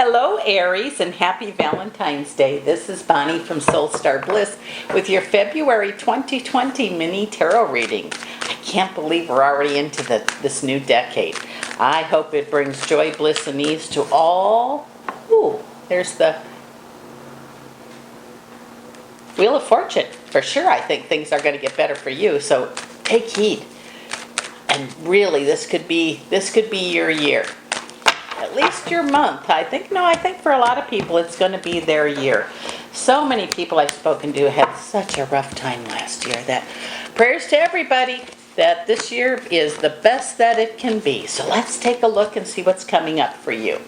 Hello Aries and happy Valentine's Day. This is Bonnie from Soul Star Bliss with your February 2020 mini tarot reading. I can't believe we're already into this new decade. I hope it brings joy, bliss, and ease to all. Ooh, there's the Wheel of Fortune. For sure, I think things are going to get better for you, so take heed. And really, this could be your year. At least your month. I think for a lot of people it's going to be their year. So many people I've spoken to had such a rough time last year that prayers to everybody that this year is the best that it can be. So let's take a look and see what's coming up for you.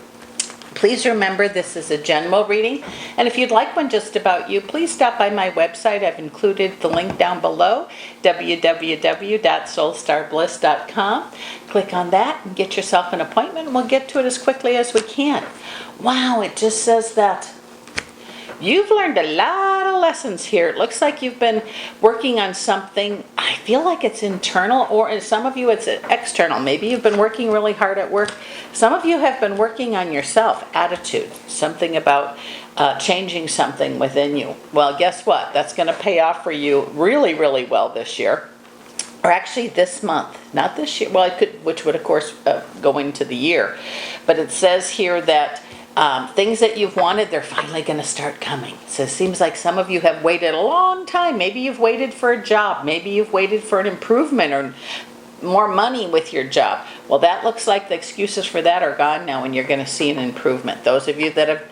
Please remember this is a general reading, and if you'd like one just about you, please stop by my website. I've included the link down below, www.soulstarbliss.com. Click on that and get yourself an appointment, and we'll get to it as quickly as we can. Wow, it just says that you've learned a lot of lessons here. It looks like you've been working on something. I feel like it's internal, or in some of you it's external. Maybe you've been working really hard at work. Some of you have been working on yourself, attitude, something about changing something within you. Well, guess what? That's going to pay off for you really, really well this year. Or actually this month, not this year. Well, it could, which would of course go into the year. But it says here that things that you've wanted, they're finally going to start coming. So it seems like some of you have waited a long time. Maybe you've waited for a job. Maybe you've waited for an improvement or more money with your job. Well, that looks like the excuses for that are gone now, and you're going to see an improvement. Those of you that have,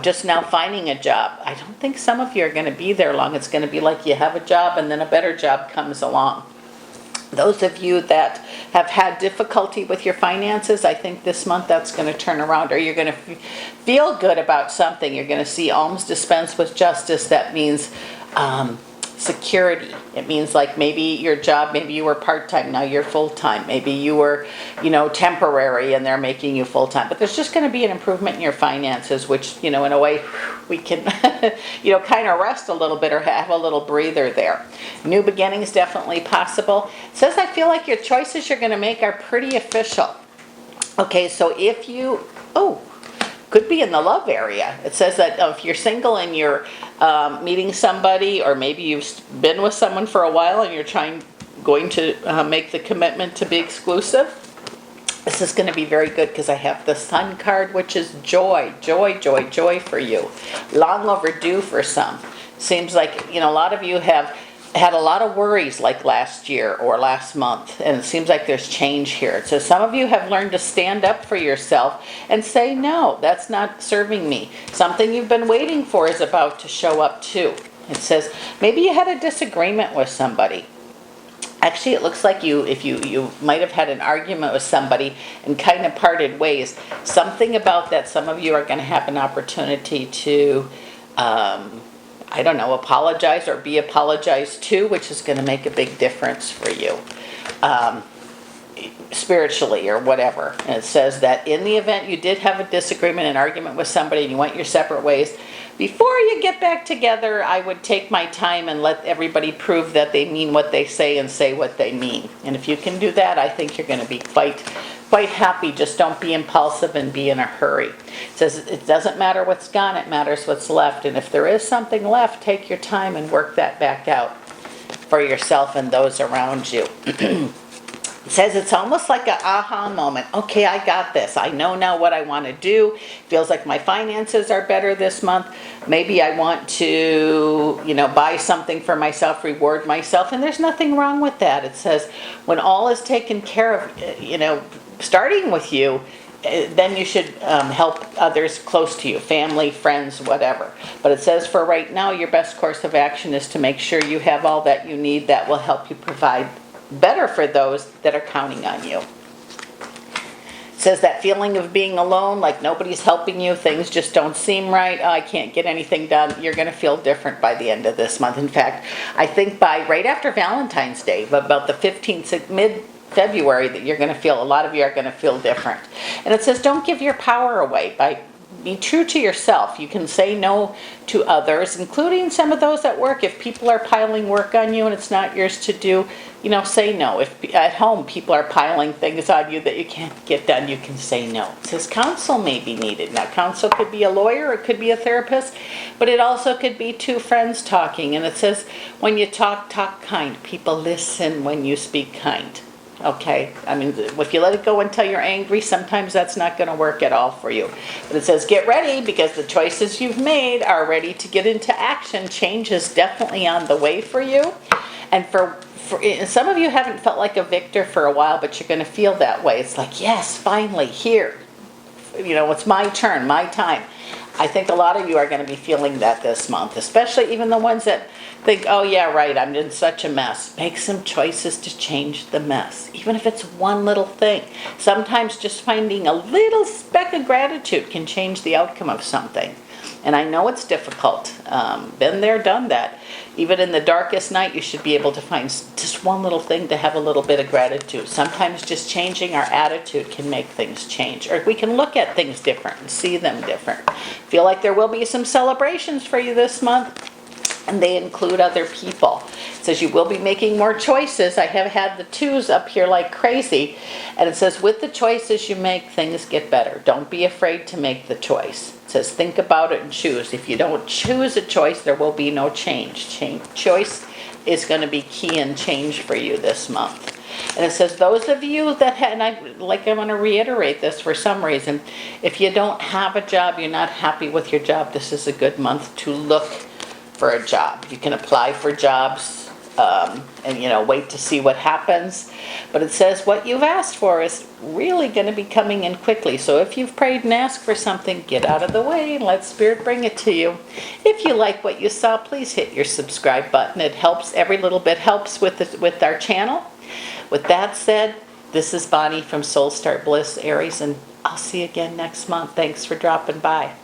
just now finding a job, I don't think some of you are going to be there long. It's going to be like you have a job and then a better job comes along. Those of you that have had difficulty with your finances, I think this month that's going to turn around, or you're going to feel good about something. You're going to see alms dispensed with justice. That means security. It means like maybe your job, maybe you were part-time, now you're full-time. Maybe you were, temporary and they're making you full-time. But there's just going to be an improvement in your finances, which, in a way, we can, kind of rest a little bit or have a little breather there. New beginnings definitely possible. It says, I feel like your choices you're going to make are pretty official. Okay, so if you, could be in the love area. It says that if you're single and you're meeting somebody, or maybe you've been with someone for a while and you're going to make the commitment to be exclusive, this is going to be very good because I have the Sun card, which is joy, joy, joy, joy for you. Long overdue for some. Seems like, a lot of you have had a lot of worries like last year or last month, and it seems like there's change here. So some of you have learned to stand up for yourself and say, no, that's not serving me. Something you've been waiting for is about to show up too. It says maybe you had a disagreement with somebody. Actually, it looks like you might have had an argument with somebody and kind of parted ways. Something about that, some of you are going to have an opportunity to apologize or be apologized to, which is going to make a big difference for you, spiritually or whatever. And it says that in the event you did have a disagreement, an argument with somebody, and you went your separate ways, before you get back together, I would take my time and let everybody prove that they mean what they say and say what they mean. And if you can do that, I think you're going to be quite happy. Just don't be impulsive and be in a hurry. It says it doesn't matter what's gone, it matters what's left. And if there is something left, take your time and work that back out for yourself and those around you. It says it's almost like an aha moment. Okay, I got this. I know now what I want to do. Feels like my finances are better this month. Maybe I want to, buy something for myself, reward myself. And there's nothing wrong with that. It says when all is taken care of, starting with you, then you should help others close to you, family, friends, whatever. But it says for right now, your best course of action is to make sure you have all that you need that will help you provide better for those that are counting on you. It says that feeling of being alone, like nobody's helping you, things just don't seem right, I can't get anything done, you're going to feel different by the end of this month. In fact, I think by right after Valentine's Day, about the 15th, mid-February, that you're going to feel, a lot of you are going to feel different. And it says don't give your power away by be true to yourself. You can say no to others, including some of those at work. If people are piling work on you and it's not yours to do, say no. If at home people are piling things on you that you can't get done, you can say no. It says counsel may be needed. Now, counsel could be a lawyer, it could be a therapist, but it also could be two friends talking. And it says when you talk kind. People listen when you speak kind. Okay, I mean, if you let it go until you're angry, sometimes that's not going to work at all for you. But it says get ready, because the choices you've made are ready to get into action. Change is definitely on the way for you. And for some of you haven't felt like a victor for a while, but you're going to feel that way. It's like, yes, finally, here. It's my turn, my time. I think a lot of you are going to be feeling that this month, especially even the ones that think, oh yeah, right, I'm in such a mess. Make some choices to change the mess, even if it's one little thing. Sometimes just finding a little speck of gratitude can change the outcome of something. And I know it's difficult. Been there, done that. Even in the darkest night, you should be able to find just one little thing to have a little bit of gratitude. Sometimes just changing our attitude can make things change. Or we can look at things different and see them different. Feel like there will be some celebrations for you this month, and they include other people. It says you will be making more choices. I have had the 2s up here like crazy. And it says with the choices you make, things get better. Don't be afraid to make the choice. It says think about it and choose. If you don't choose a choice, there will be no change. Choice is going to be key in change for you this month. And it says those of you that and I want to reiterate this for some reason. If you don't have a job, you're not happy with your job, this is a good month to look for a job. You can apply for jobs and wait to see what happens. But it says what you've asked for is really going to be coming in quickly. So if you've prayed and asked for something, get out of the way and let Spirit bring it to you. If you like what you saw, please hit your subscribe button. It helps. Every little bit helps with our channel. With that said, this is Bonnie from Soul Start Bliss, Aries, and I'll see you again next month. Thanks for dropping by.